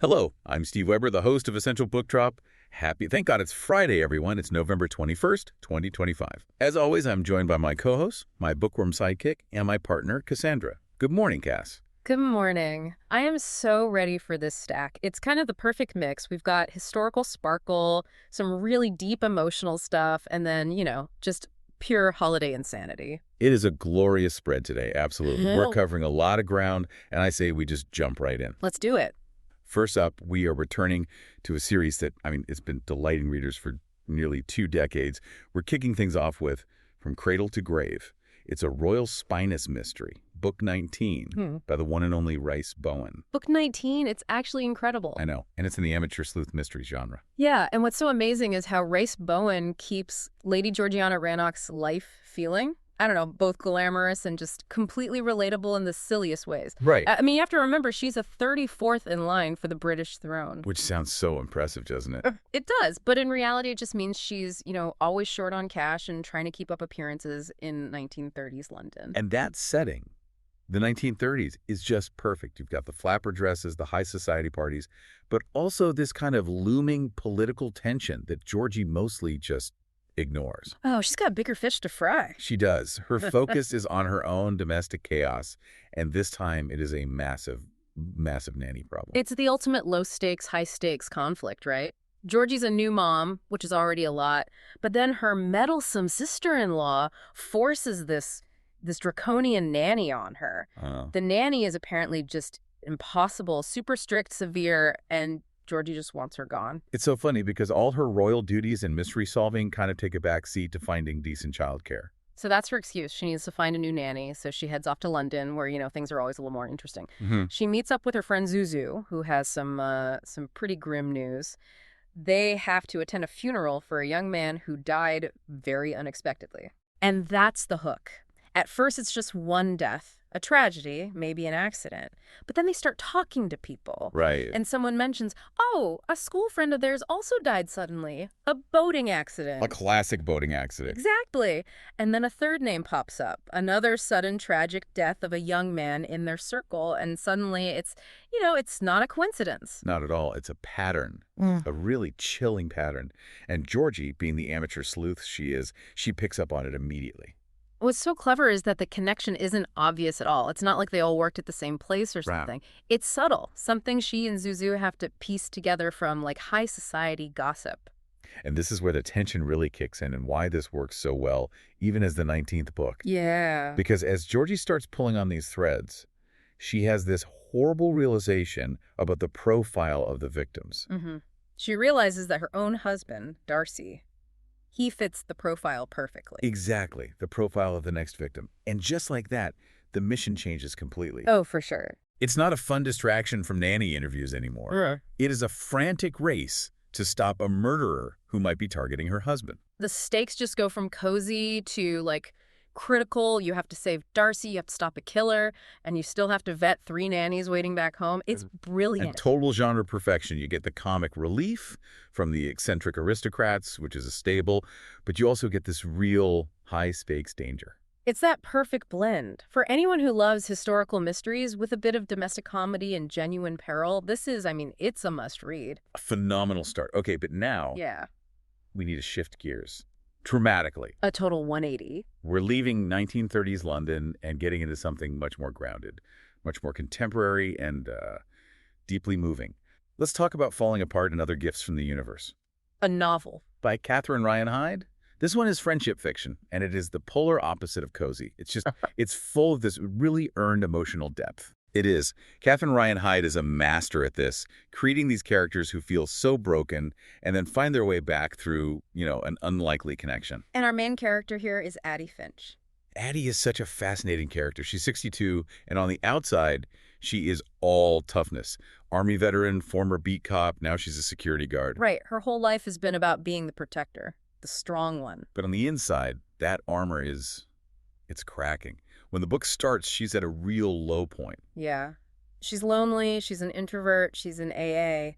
Hello, I'm Steve Weber, the host of Essential Book Drop. Thank God it's Friday, everyone. It's November 21st, 2025. As always, I'm joined by my co-host, my bookworm sidekick, and my partner, Cassandra. Good morning, Cass. Good morning. I am so ready for this stack. It's kind of the perfect mix. We've got historical sparkle, some really deep emotional stuff, and then, just pure holiday insanity. It is a glorious spread today, absolutely. We're covering a lot of ground, and I say we just jump right in. Let's do it. First up, we are returning to a series that, it's been delighting readers for nearly 2 decades. We're kicking things off with From Cradle to Grave. It's a royal spinous mystery, Book 19, by the one and only Rhys Bowen. Book 19, it's actually incredible. I know, and it's in the amateur sleuth mystery genre. Yeah, and what's so amazing is how Rhys Bowen keeps Lady Georgiana Rannoch's life feeling, both glamorous and just completely relatable in the silliest ways. Right. You have to remember, she's a 34th in line for the British throne. Which sounds so impressive, doesn't it? It does, but in reality, it just means she's, always short on cash and trying to keep up appearances in 1930s London. And that setting, the 1930s, is just perfect. You've got the flapper dresses, the high society parties, but also this kind of looming political tension that Georgie mostly just ignores. Oh, she's got bigger fish to fry. She does. Her focus is on her own domestic chaos, and this time it is a massive, massive nanny problem. It's the ultimate low-stakes, high-stakes conflict, right? Georgie's a new mom, which is already a lot, but then her meddlesome sister-in-law forces this draconian nanny on her. The nanny is apparently just impossible, super strict, severe, and Georgie just wants her gone. It's so funny because all her royal duties and mystery solving kind of take a back seat to finding decent childcare. So that's her excuse. She needs to find a new nanny, so she heads off to London where, things are always a little more interesting. She meets up with her friend ZouZou, who has some pretty grim news. They have to attend a funeral for a young man who died very unexpectedly. And that's the hook. At first, it's just one death, a tragedy, maybe an accident. But then they start talking to people. Right. And someone mentions, oh, a school friend of theirs also died suddenly. A boating accident. A classic boating accident. Exactly. And then a third name pops up. Another sudden tragic death of a young man in their circle. And suddenly it's not a coincidence. Not at all. It's a pattern. A really chilling pattern. And Georgie, being the amateur sleuth she is, she picks up on it immediately. What's so clever is that the connection isn't obvious at all. It's not like they all worked at the same place or something. Right. It's subtle, something she and ZouZou have to piece together from high society gossip. And this is where the tension really kicks in and why this works so well, even as the 19th book. Yeah. Because as Georgie starts pulling on these threads, she has this horrible realization about the profile of the victims. She realizes that her own husband, Darcy, he fits the profile perfectly. Exactly, the profile of the next victim. And just like that, the mission changes completely. Oh, for sure. It's not a fun distraction from nanny interviews anymore. It is a frantic race to stop a murderer who might be targeting her husband. The stakes just go from cozy to, critical. You have to save Darcy, you have to stop a killer, and you still have to vet 3 nannies waiting back home. It's brilliant. And total genre perfection. You get the comic relief from the eccentric aristocrats, which is a staple, but you also get this real high-stakes danger. It's that perfect blend. For anyone who loves historical mysteries with a bit of domestic comedy and genuine peril, this is, it's a must-read. A phenomenal start. Okay, but now we need to shift gears. Dramatically. A total 180. We're leaving 1930s London and getting into something much more grounded, much more contemporary and deeply moving. Let's talk about Falling Apart and Other Gifts from the Universe. A novel. By Catherine Ryan Hyde. This one is friendship fiction, and it is the polar opposite of cozy. It's full of this really earned emotional depth. It is. Catherine Ryan Hyde is a master at this, creating these characters who feel so broken and then find their way back through, an unlikely connection. And our main character here is Addie Finch. Addie is such a fascinating character. She's 62, and on the outside, she is all toughness. Army veteran, former beat cop, now she's a security guard. Right. Her whole life has been about being the protector, the strong one. But on the inside, that armor it's cracking. When the book starts, she's at a real low point. Yeah. She's lonely, she's an introvert, she's in AA,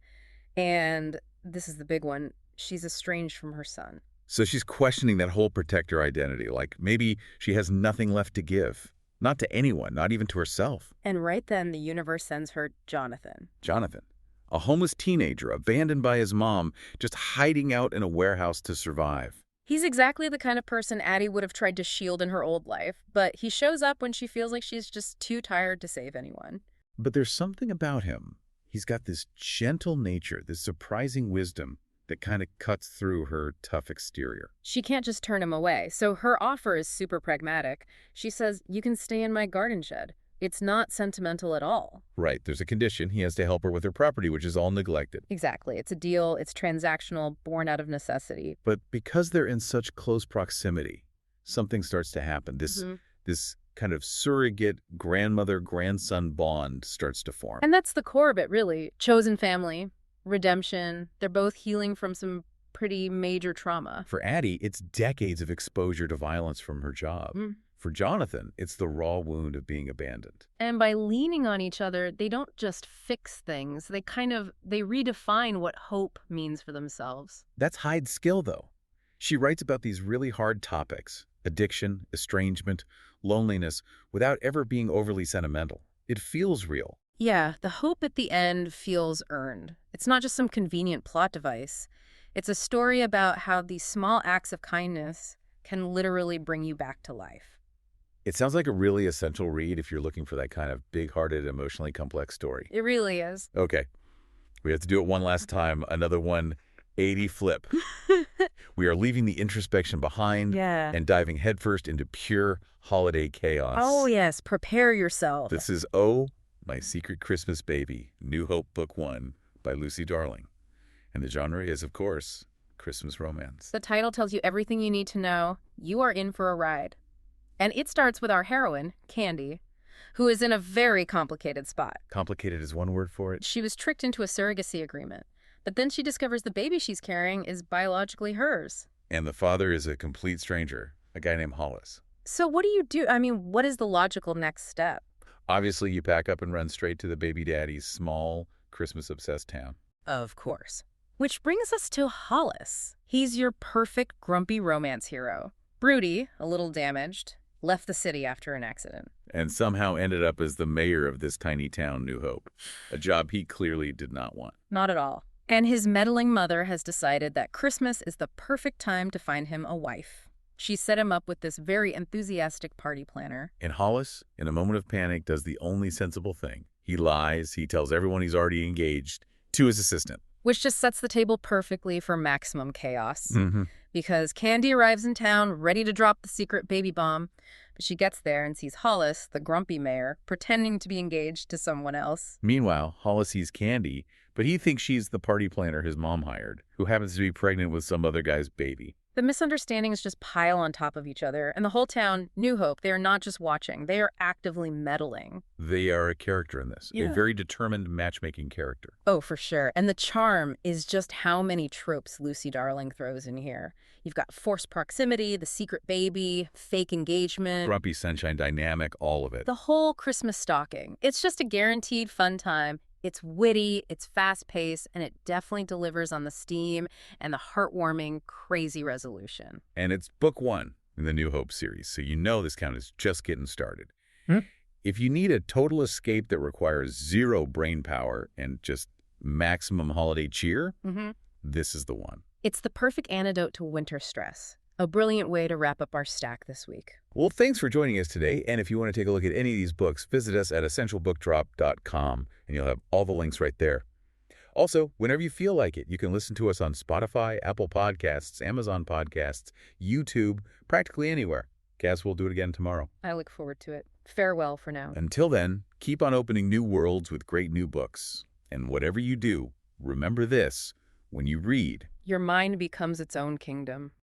and this is the big one, she's estranged from her son. So she's questioning that whole protector identity, like maybe she has nothing left to give. Not to anyone, not even to herself. And right then, the universe sends her Jonathan. Jonathan, A homeless teenager abandoned by his mom, just hiding out in a warehouse to survive. He's exactly the kind of person Addie would have tried to shield in her old life, but he shows up when she feels like she's just too tired to save anyone. But there's something about him. He's got this gentle nature, this surprising wisdom that kind of cuts through her tough exterior. She can't just turn him away, so her offer is super pragmatic. She says, "You can stay in my garden shed." It's not sentimental at all. Right, there's a condition. He has to help her with her property, which is all neglected. Exactly. It's a deal. It's transactional, born out of necessity. But because they're in such close proximity, something starts to happen. This kind of surrogate grandmother-grandson bond starts to form. And that's the core of it, really. Chosen family, redemption. They're both healing from some pretty major trauma. For Addie, it's decades of exposure to violence from her job. For Jonathan, it's the raw wound of being abandoned. And by leaning on each other, they don't just fix things. They redefine what hope means for themselves. That's Hyde's skill, though. She writes about these really hard topics, addiction, estrangement, loneliness, without ever being overly sentimental. It feels real. Yeah, the hope at the end feels earned. It's not just some convenient plot device. It's a story about how these small acts of kindness can literally bring you back to life. It sounds like a really essential read if you're looking for that kind of big-hearted, emotionally complex story. It really is. Okay, we have to do it one last time. Another 180 flip. We are leaving the introspection behind and diving headfirst into pure holiday chaos. Oh, yes. Prepare yourself. This is Oh, My Secret Christmas Baby, New Hope Book 1 by Lucy Darling. And the genre is, of course, Christmas romance. The title tells you everything you need to know. You are in for a ride. And it starts with our heroine, Candy, who is in a very complicated spot. Complicated is one word for it. She was tricked into a surrogacy agreement, but then she discovers the baby she's carrying is biologically hers. And the father is a complete stranger, a guy named Hollis. So what do you do? I mean, what is the logical next step? Obviously, you pack up and run straight to the baby daddy's small, Christmas-obsessed town. Of course. Which brings us to Hollis. He's your perfect grumpy romance hero. Broody, a little damaged, left the city after an accident. And somehow ended up as the mayor of this tiny town, New Hope, a job he clearly did not want. Not at all. And his meddling mother has decided that Christmas is the perfect time to find him a wife. She set him up with this very enthusiastic party planner. And Hollis, in a moment of panic, does the only sensible thing. He lies, he tells everyone he's already engaged to his assistant. Which just sets the table perfectly for maximum chaos. Because Candy arrives in town ready to drop the secret baby bomb, but she gets there and sees Hollis, the grumpy mayor, pretending to be engaged to someone else. Meanwhile, Hollis sees Candy, but he thinks she's the party planner his mom hired, who happens to be pregnant with some other guy's baby. The misunderstandings just pile on top of each other, and the whole town, New Hope, they are not just watching, they are actively meddling. They are a character in this, a very determined matchmaking character. Oh, for sure. And the charm is just how many tropes Lucy Darling throws in here. You've got forced proximity, the secret baby, fake engagement. Grumpy sunshine dynamic, all of it. The whole Christmas stocking. It's just a guaranteed fun time. It's witty, it's fast-paced, and it definitely delivers on the steam and the heartwarming, crazy resolution. And it's book 1 in the New Hope series, so you know this count is just getting started. If you need a total escape that requires zero brain power and just maximum holiday cheer, this is the one. It's the perfect antidote to winter stress. A brilliant way to wrap up our stack this week. Well, thanks for joining us today, and if you want to take a look at any of these books, visit us at essentialbookdrop.com, and you'll have all the links right there. Also, whenever you feel like it, you can listen to us on Spotify, Apple Podcasts, Amazon Podcasts, YouTube, practically anywhere. Cass, we'll do it again tomorrow. I look forward to it. Farewell for now. Until then, keep on opening new worlds with great new books. And whatever you do, remember this: when you read, your mind becomes its own kingdom.